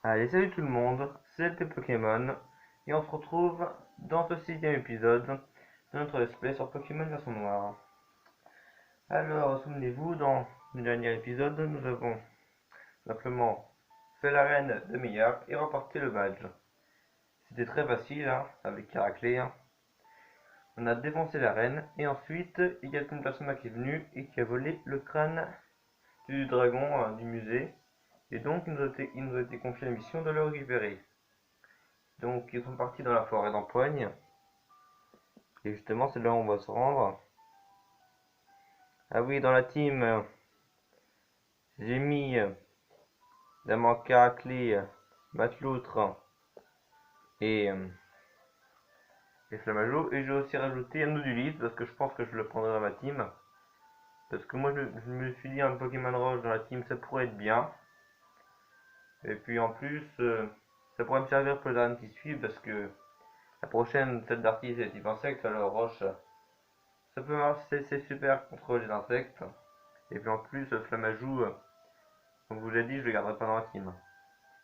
Allez, salut tout le monde, c'est le Pokémon, et on se retrouve dans ce sixième épisode de notre let's play sur Pokémon version noire. Alors, souvenez-vous, dans le dernier épisode, nous avons simplement fait l'arène de meilleur et remporté le badge. C'était très facile, hein, avec Heraclé, hein. On a défoncé l'arène, et ensuite, il y a une personne qui est venue et qui a volé le crâne du dragon du musée, et donc il nous a été confié la mission de le récupérer. Donc ils sont partis dans la forêt d'Empoigne. Et justement c'est là où on va se rendre. Ah oui, dans la team, j'ai mis Damanka, Clé, Matloutre et, et Flamajo. Et j'ai aussi rajouté un Odulis parce que je pense que je le prendrai dans ma team. Parce que moi je me suis dit un Pokémon Roche dans la team ça pourrait être bien. Et puis en plus ça pourrait me servir pour les arènes qui suivent parce que la prochaine celle d'artiste c'est type insecte alors Roche ça peut marcher, c'est super contre les insectes. Et puis en plus Flamajou, comme je vous l'ai dit, je le garderai pas dans la team.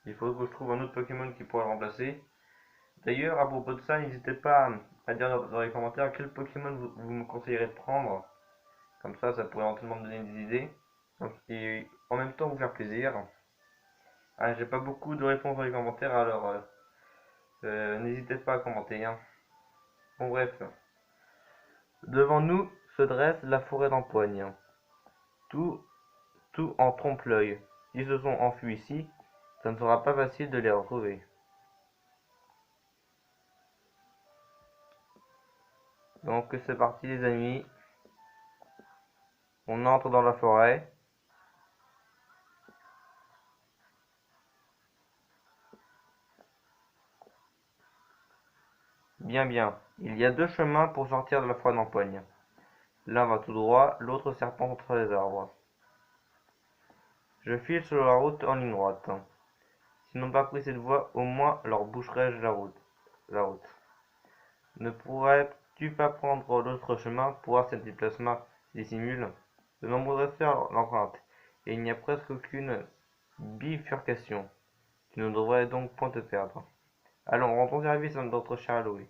Il faut que je trouve un autre Pokémon qui pourrait le remplacer. D'ailleurs, à propos de ça, n'hésitez pas à dire dans les commentaires quel Pokémon vous me conseillerez de prendre. Comme ça pourrait éventuellement me donner des idées. Et en même temps vous faire plaisir. Ah, j'ai pas beaucoup de réponses dans les commentaires, alors n'hésitez pas à commenter, hein. Bon bref. Devant nous se dresse la forêt d'Empoigne. Tout, tout en trompe-l'œil. S'ils se sont enfuis ici, ça ne sera pas facile de les retrouver. Donc c'est parti les amis. On entre dans la forêt. Bien bien. Il y a deux chemins pour sortir de la forêt d'Empoigne. L'un va tout droit, l'autre serpente entre les arbres. Je file sur la route en ligne droite. S'ils n'ont pas pris cette voie, au moins leur boucherai-je la route. Ne pourrais-tu pas prendre l'autre chemin pour voir si un petit plasma s'y dissimule? De nombreux dresseurs l'empruntent, et il n'y a presque aucune bifurcation. Tu ne devrais donc point te perdre. Allons, rends ton service à notre cher Aloé.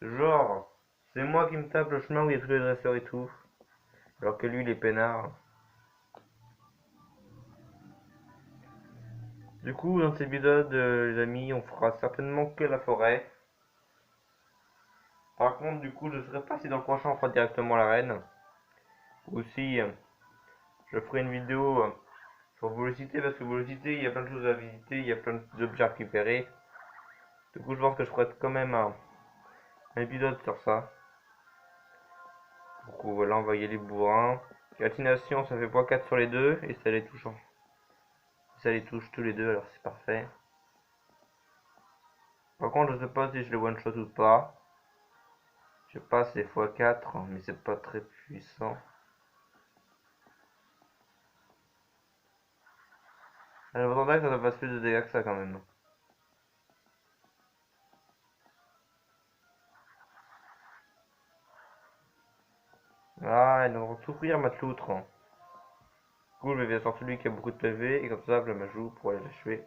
Genre, c'est moi qui me tape le chemin où il y a tous les dresseurs et tout, alors que lui il est peinard. Du coup, dans cet épisode, les amis, on fera certainement que la forêt. Par contre, du coup, je ne sais pas si dans le prochain on fera directement l'arène, ou si je ferai une vidéo sur Vélocité, parce que Vélocité, il y a plein de choses à visiter, il y a plein d'objets à récupérer. Du coup, je pense que je ferai quand même un épisode sur ça. Du coup, voilà, on va y aller bourrin. Gratination, ça fait x4 sur les deux, et ça les touche tous les deux, alors c'est parfait. Par contre, je sais pas si je les one shot ou pas. Je sais pas, c'est x4, mais c'est pas très puissant. Alors, j'attendais que ça fasse plus de dégâts que ça quand même. Ah, ils vont souffrir, Matloutre. Cool, je vais sur celui qui a beaucoup de PV, et comme ça, je me joue pour aller l'achever.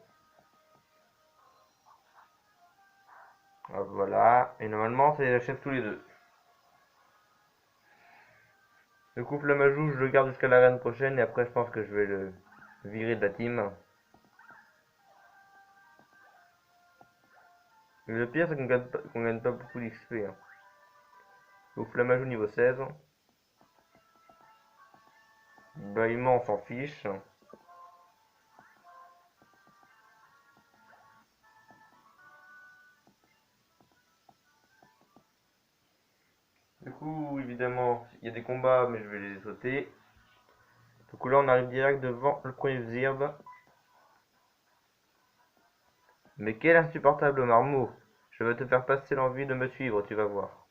Hop, voilà, et normalement, ça les achève tous les deux. Du coup, Flamajou, je le garde jusqu'à l'arène prochaine, et après, je pense que je vais le virer de la team. Mais le pire, c'est qu'on gagne pas beaucoup d'XP, hein. Donc, Flamajou niveau 16. Bâillement, on s'en fiche. Du coup, évidemment, il y a des combats, mais je vais les sauter. Du coup, là, on arrive direct devant le premier Zirb. Mais quel insupportable marmot! Je vais te faire passer l'envie de me suivre, tu vas voir.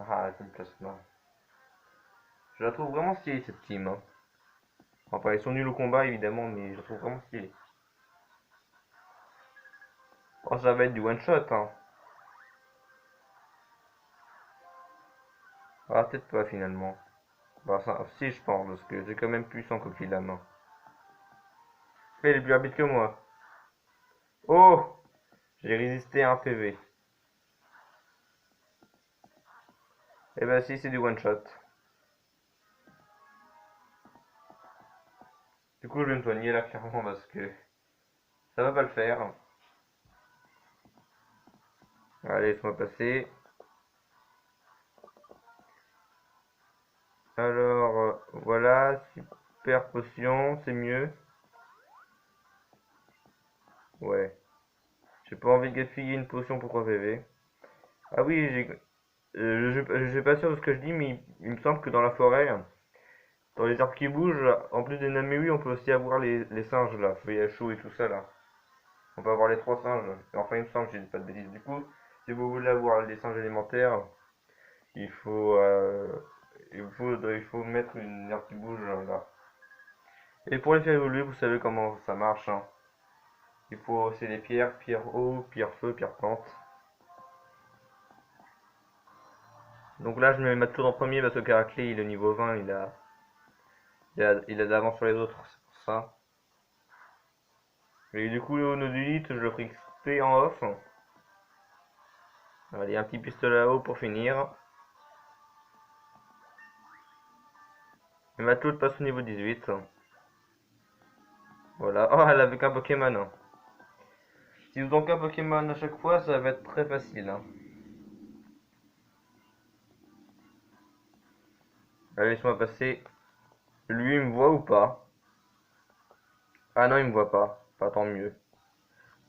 Ah, c'est le plasma. Je la trouve vraiment stylée, cette team, hein. Enfin, ils sont nuls au combat, évidemment, mais je la trouve vraiment stylée. Oh, ça va être du one-shot, hein. Ah, peut-être pas, finalement. Bah, ça, si, je pense, parce que c'est quand même puissant, Coquille la main. Mais il est plus rapide que moi. Oh! J'ai résisté à un PV. Eh ben si, c'est du one shot. Du coup, je vais me soigner là, clairement, parce que ça va pas le faire. Allez, laisse-moi passer. Alors, voilà, super potion, c'est mieux. Ouais. J'ai pas envie de gaspiller une potion pour 3 PV. Ah oui, je suis pas sûr de ce que je dis, mais il me semble que dans la forêt, dans les arbres qui bougent, en plus des Namewi, on peut aussi avoir les singes là, feuillage chaud et tout ça là. On peut avoir les 3 singes. Et enfin, il me semble, j'ai dis pas de bêtises. Du coup, si vous voulez avoir les singes élémentaires, il faut, euh, il faut mettre une herbe qui bouge là. Et pour les faire évoluer, vous savez comment ça marche, hein. Il faut c'est les pierres, pierre eau, pierre feu, pierre plante. Donc là, je mets Matelot en premier parce que Caraclé, il est au niveau 20, il a d'avance sur les autres, c'est pour ça. Et du coup, le nodulite, je le ferai XP en off. Allez, un petit pistolet à eau pour finir. Et Matelot passe au niveau 18. Voilà. Oh, elle avait qu'un Pokémon, hein. Si vous avez un Pokémon à chaque fois, ça va être très facile, hein. Allez, laisse-moi passer. Lui, il me voit ou pas? Ah non, il me voit pas. Pas tant mieux.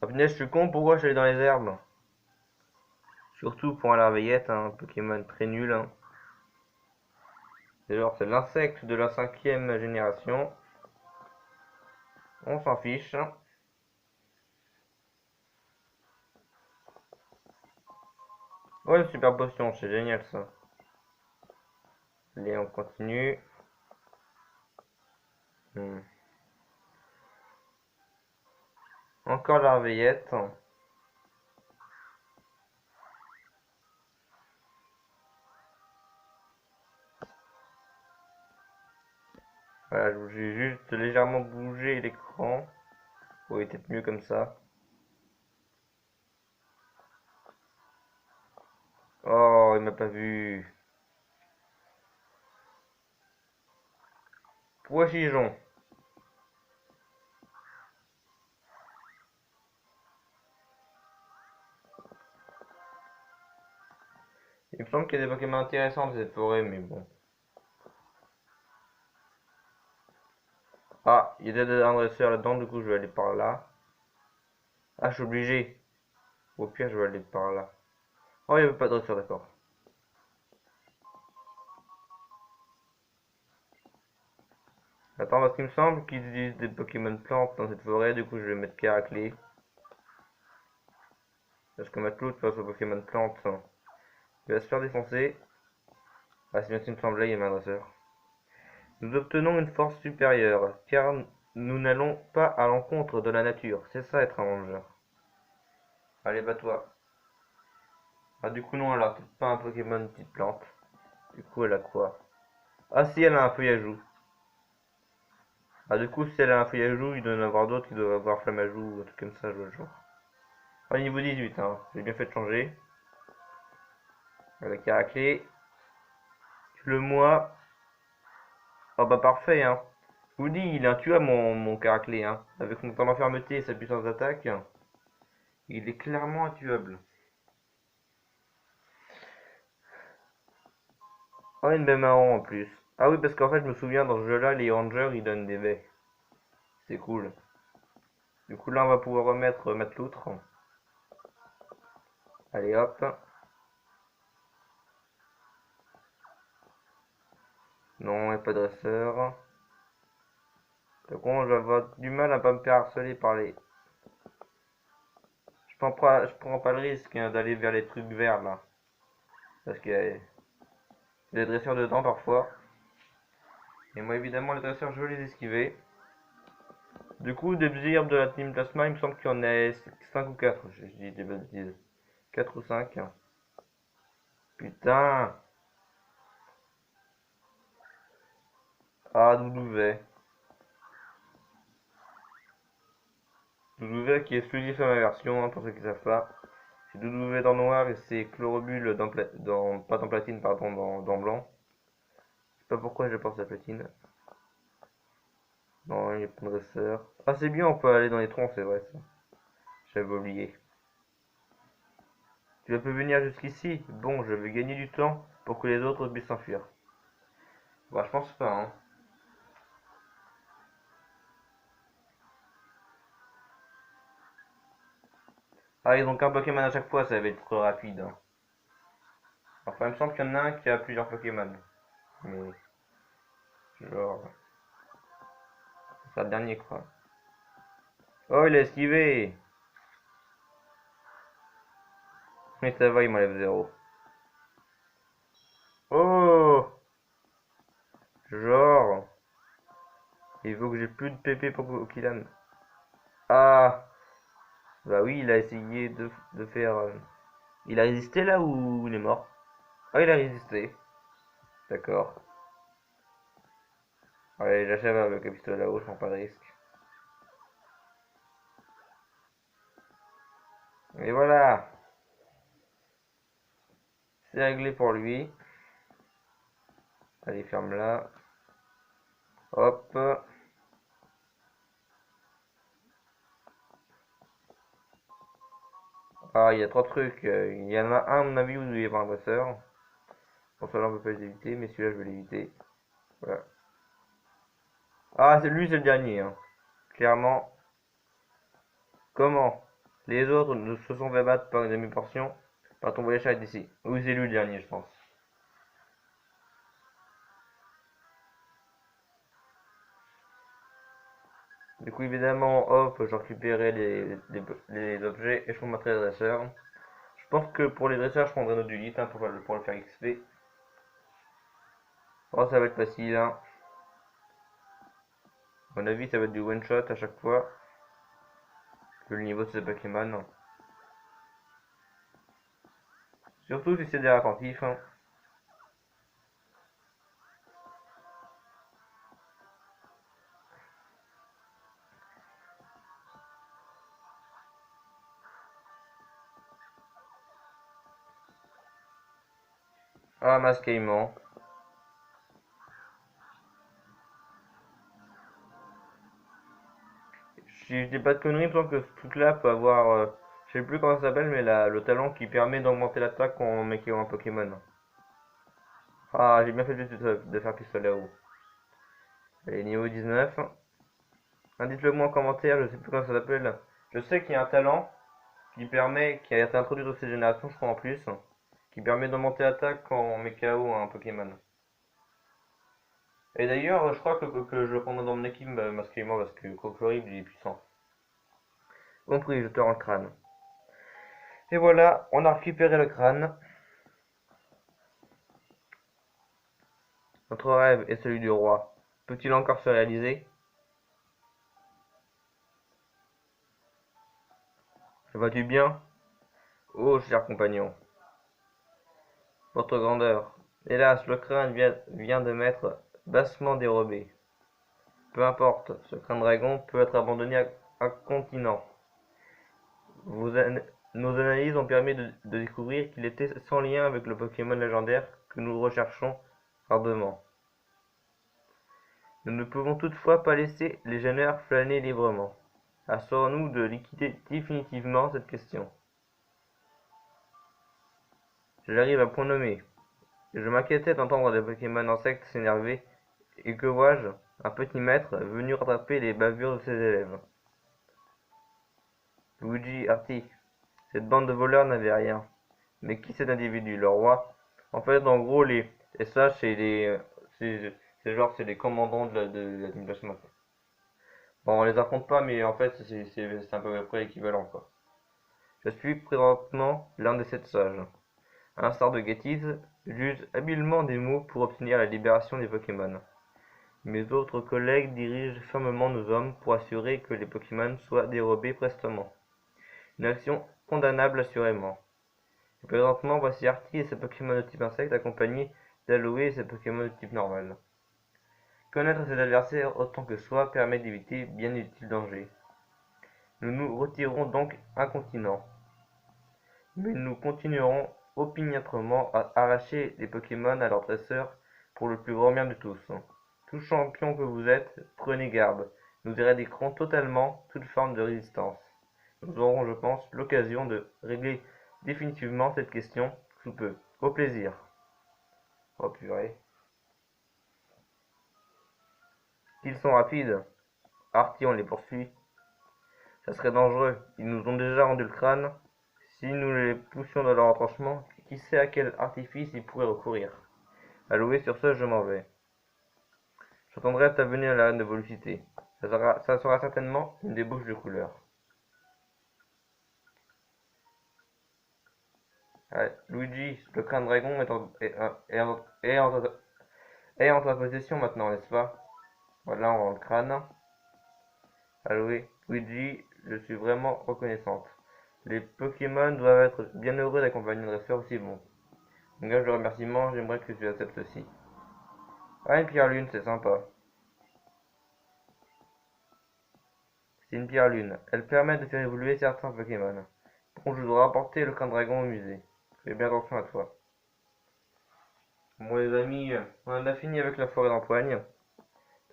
Ah punaise, je suis con, pourquoi je suis allé dans les herbes? Surtout pour un larveillette, hein, un Pokémon très nul, hein. D'ailleurs, c'est l'insecte de la 5e génération. On s'en fiche. Ouais, super potion, c'est génial ça. Allez, on continue. Hmm. Encore larveillette. Voilà, j'ai juste légèrement bougé l'écran. Oui, peut-être mieux comme ça. Oh, il m'a pas vu. Pois-chichon. Il me semble qu'il y a des Pokémon intéressants dans cette forêt, mais bon. Ah, il y a un dresseur là-dedans, du coup je vais aller par là. Ah, je suis obligé. Au pire, je vais aller par là. Oh, il n'y avait pas de dresseur, d'accord. Attends, parce qu'il me semble qu'ils utilisent des Pokémon plantes dans cette forêt, du coup je vais mettre Caraclé. Parce que Matelot face au Pokémon plante, il va se faire défoncer. Ah, c'est bien ce qu'il me semblait, il y a un dresseur. Nous obtenons une force supérieure, car nous n'allons pas à l'encontre de la nature. C'est ça être un rangeur. Allez, bats-toi. Ah, du coup, non, elle a peut-être pas un Pokémon petite plante. Du coup, elle a quoi? Ah, si, elle a un feuillajou. Ah, du coup, si elle a un feuillajou, il doit y en avoir d'autres qui doivent avoir flammajou ou un truc comme ça, je vois le genre. Ah, niveau 18, hein. J'ai bien fait de changer. Avec Caraclé. Le moi. Ah, bah, parfait, hein. Je vous dis, il est intuable, mon Caraclé, hein. Avec son temps d'enfermeté et sa puissance d'attaque, il est clairement intuable. Ah, une baie marron en plus. Ah oui, parce qu'en fait, je me souviens, dans ce jeu-là, les rangers, ils donnent des baies. C'est cool. Du coup, là, on va pouvoir remettre Mateloutre. Allez, hop. Non, il n'y a pas de dresseur. Donc, je vais avoir du mal à pas me faire harceler par les... Je prends pas le risque, hein, d'aller vers les trucs verts, là. Parce qu'il y a des dresseurs dedans, parfois. Et moi, évidemment, les dresseurs, je veux les esquiver. Du coup, des herbes de la team Plasma, il me semble qu'il y en a 5 ou 4. Je dis des bêtises. 4 ou 5. Putain. Ah, Doudouvet. Doudou qui est exclusif à ma version, hein, pour ceux qui savent pas. C'est Doudou dans noir et c'est Chlorobule pas dans platine, pardon, dans blanc. Je sais pas pourquoi je pense la platine. Non, il n'y a pas de dresseur. Ah, c'est bien, on peut aller dans les troncs, c'est vrai ça. J'avais oublié. Tu peux venir jusqu'ici? Bon, je vais gagner du temps pour que les autres puissent s'enfuir. Bah, je pense pas, hein. Ah, ils ont qu'un Pokémon à chaque fois, ça va être trop rapide, hein. Enfin, il me semble qu'il y en a un qui a plusieurs Pokémon. Mais, genre, ce sera le dernier, quoi. Oh, il a esquivé! Mais ça va, il m'enlève 0. Oh! Genre, il faut que j'ai plus de PP pour qu'il a... Ah! Bah oui, il a essayé de faire... Il a résisté là ou il est mort? Ah, il a résisté. D'accord. Allez, j'achève avec le pistolet là-haut, je prends pas de risque. Et voilà! C'est réglé pour lui. Allez, ferme là. Hop. Ah, il y a trois trucs. Il y en a un, à mon avis, où il doit y avoir un dresseur. Pour cela, on peut pas les éviter, mais celui-là, je vais l'éviter. Voilà. Ah, c'est lui, c'est le dernier, hein. Clairement. Comment? Les autres ne se sont fait battre par une demi-portion. Par ton voyage d'ici. Oui, c'est lui le dernier, je pense. Du coup, évidemment, hop, je récupérais les objets et je remettrai les dresseurs. Je pense que pour les dresseurs, je prendrai notre unité, hein, pour le faire XP. Oh, ça va être facile, hein. À mon avis, ça va être du one shot à chaque fois. Vu le niveau de ce Pokémon. Surtout si c'est des attentifs, hein. Ah, Masquement. Si je dis pas de conneries, il me semble que ce truc-là peut avoir. Je sais plus comment ça s'appelle, mais le talent qui permet d'augmenter l'attaque quand on met un Pokémon. Ah, j'ai bien fait de faire pistolet haut. Allez, niveau 19. Indique-le moi en commentaire, je sais plus comment ça s'appelle. Je sais qu'il y a un talent qui a été introduit dans cette génération, je crois en plus, qui permet d'augmenter l'attaque quand on met KO un Pokémon. Et d'ailleurs, je crois que je le prendrai dans mon équipe masquement parce que Crocodile il est puissant. Compris, je te rends le crâne. Et voilà, on a récupéré le crâne. Notre rêve est celui du roi. Peut-il encore se réaliser? Vas-tu bien? Oh, cher compagnon. Votre grandeur. Hélas, le crâne vient de m'être bassement dérobé. Peu importe, ce crâne dragon peut être abandonné à continent. Nos analyses ont permis de découvrir qu'il était sans lien avec le Pokémon légendaire que nous recherchons ardemment. Nous ne pouvons toutefois pas laisser les gêneurs flâner librement. Assurons-nous de liquider définitivement cette question. J'arrive à point nommé. Je m'inquiétais d'entendre des Pokémon insectes s'énerver, et que vois-je? Un petit maître venu rattraper les bavures de ses élèves. Luigi, Artie, cette bande de voleurs n'avait rien. Mais qui cet individu? Le roi? En fait, en gros, les sages, c'est les commandants de l'administration. Bon, on les affronte pas, mais en fait, c'est un peu près équivalent, quoi. Je suis présentement l'un de sept sages. À l'instar de Gettys, j'use habilement des mots pour obtenir la libération des Pokémon. Mes autres collègues dirigent fermement nos hommes pour assurer que les Pokémon soient dérobés prestement. Une action condamnable assurément. Et présentement, voici Artie et ses Pokémon de type insecte accompagnés d'Aloé et ses Pokémon de type normal. Connaître ses adversaires autant que soi permet d'éviter bien d'utiles dangers. Nous nous retirerons donc incontinents. Mais nous continuerons opiniâtrement à arracher les Pokémon à leurs dresseurs pour le plus grand bien de tous. Tout champion que vous êtes, prenez garde, nous éradiquerons totalement toute forme de résistance. Nous aurons, je pense, l'occasion de régler définitivement cette question sous peu. Au plaisir. Oh purée. Ils sont rapides. Artie, on les poursuit. Ça serait dangereux. Ils nous ont déjà rendu le crâne. Si nous les poussions dans leur retranchement, qui sait à quel artifice ils pourraient recourir. Alloué, sur ce, je m'en vais. J'attendrai ta venue à l'arène de Volupité. Ça sera certainement une débauche de couleurs. Allez, Luigi, le crâne dragon est en ta possession maintenant, n'est-ce pas? Voilà, on rend le crâne. Alloué, Luigi, je suis vraiment reconnaissante. Les Pokémon doivent être bien heureux d'accompagner un dresseur aussi bon. En gage de remerciement, j'aimerais que tu acceptes ceci. Ah, une pierre lune, c'est sympa. C'est une pierre lune. Elle permet de faire évoluer certains Pokémon. Bon, je dois rapporter le crâne dragon au musée. Fais bien attention à toi. Bon les amis, on en a fini avec la forêt d'empoigne.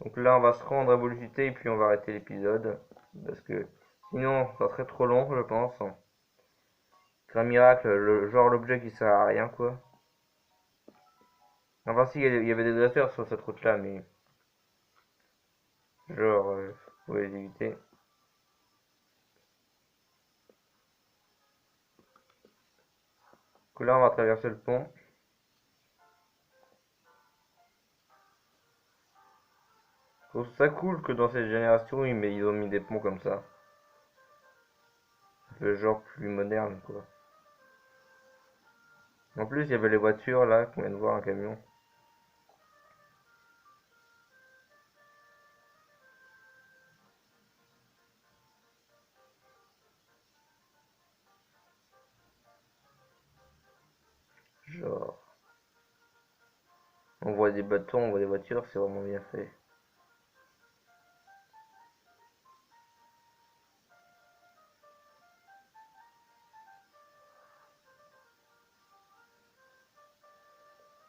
Donc là, on va se rendre à Volupité et puis on va arrêter l'épisode. Parce que sinon, ça serait trop long, je pense. C'est un miracle, genre l'objet qui sert à rien, quoi. Enfin, si, il y avait des dresseurs sur cette route-là, mais... Genre, vous pouvez les éviter. Donc là, on va traverser le pont. Je trouve ça cool que dans cette génération, ils ont mis des ponts comme ça. Ça fait genre plus moderne, quoi. En plus, il y avait les voitures, là, qu'on vient de voir, un camion. Genre... On voit des bâtons, on voit des voitures, c'est vraiment bien fait.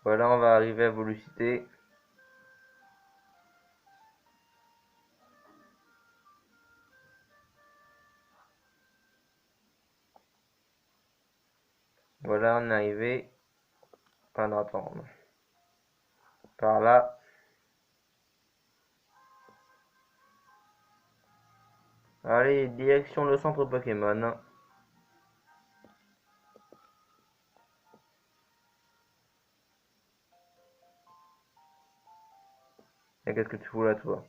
Voilà, on va arriver à Volupité. Voilà, on est arrivé. Enfin, non, attends. Par là. Allez, direction le centre Pokémon. Et qu'est-ce que tu fous là, toi?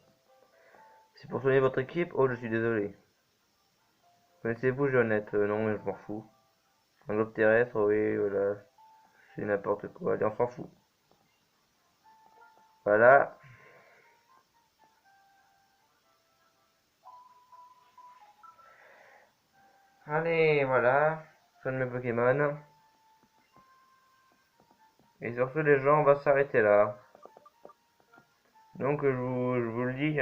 C'est pour soigner votre équipe? Oh, je suis désolé. Connaissez-vous Jeannette? Non, je m'en fous. Un globe terrestre, oui, voilà. C'est n'importe quoi. Allez, on s'en fout. Voilà. Allez, voilà. Soigne mes Pokémon. Et sur ce, les gens, on va s'arrêter là. Donc, je vous le dis.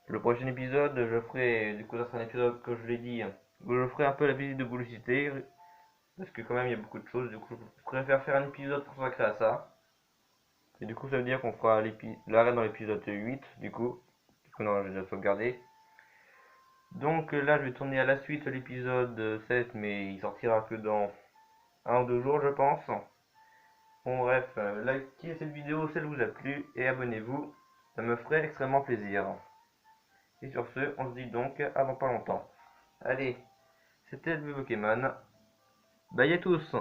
Le prochain épisode, je ferai, du coup, ça sera un épisode que je l'ai dit, où je ferai un peu la visite de Volupité, parce que quand même il y a beaucoup de choses, du coup je préfère faire un épisode consacré à ça. Et du coup ça veut dire qu'on fera l'arrêt dans l'épisode 8, du coup non, j'ai déjà sauvegardé. Donc là je vais tourner à la suite l'épisode 7, mais il sortira que dans 1 ou 2 jours je pense. Bon bref, likez cette vidéo si elle vous a plu, et abonnez-vous, ça me ferait extrêmement plaisir. Et sur ce, on se dit donc à dans pas longtemps. Allez, c'était le Pokémon. Bye à tous!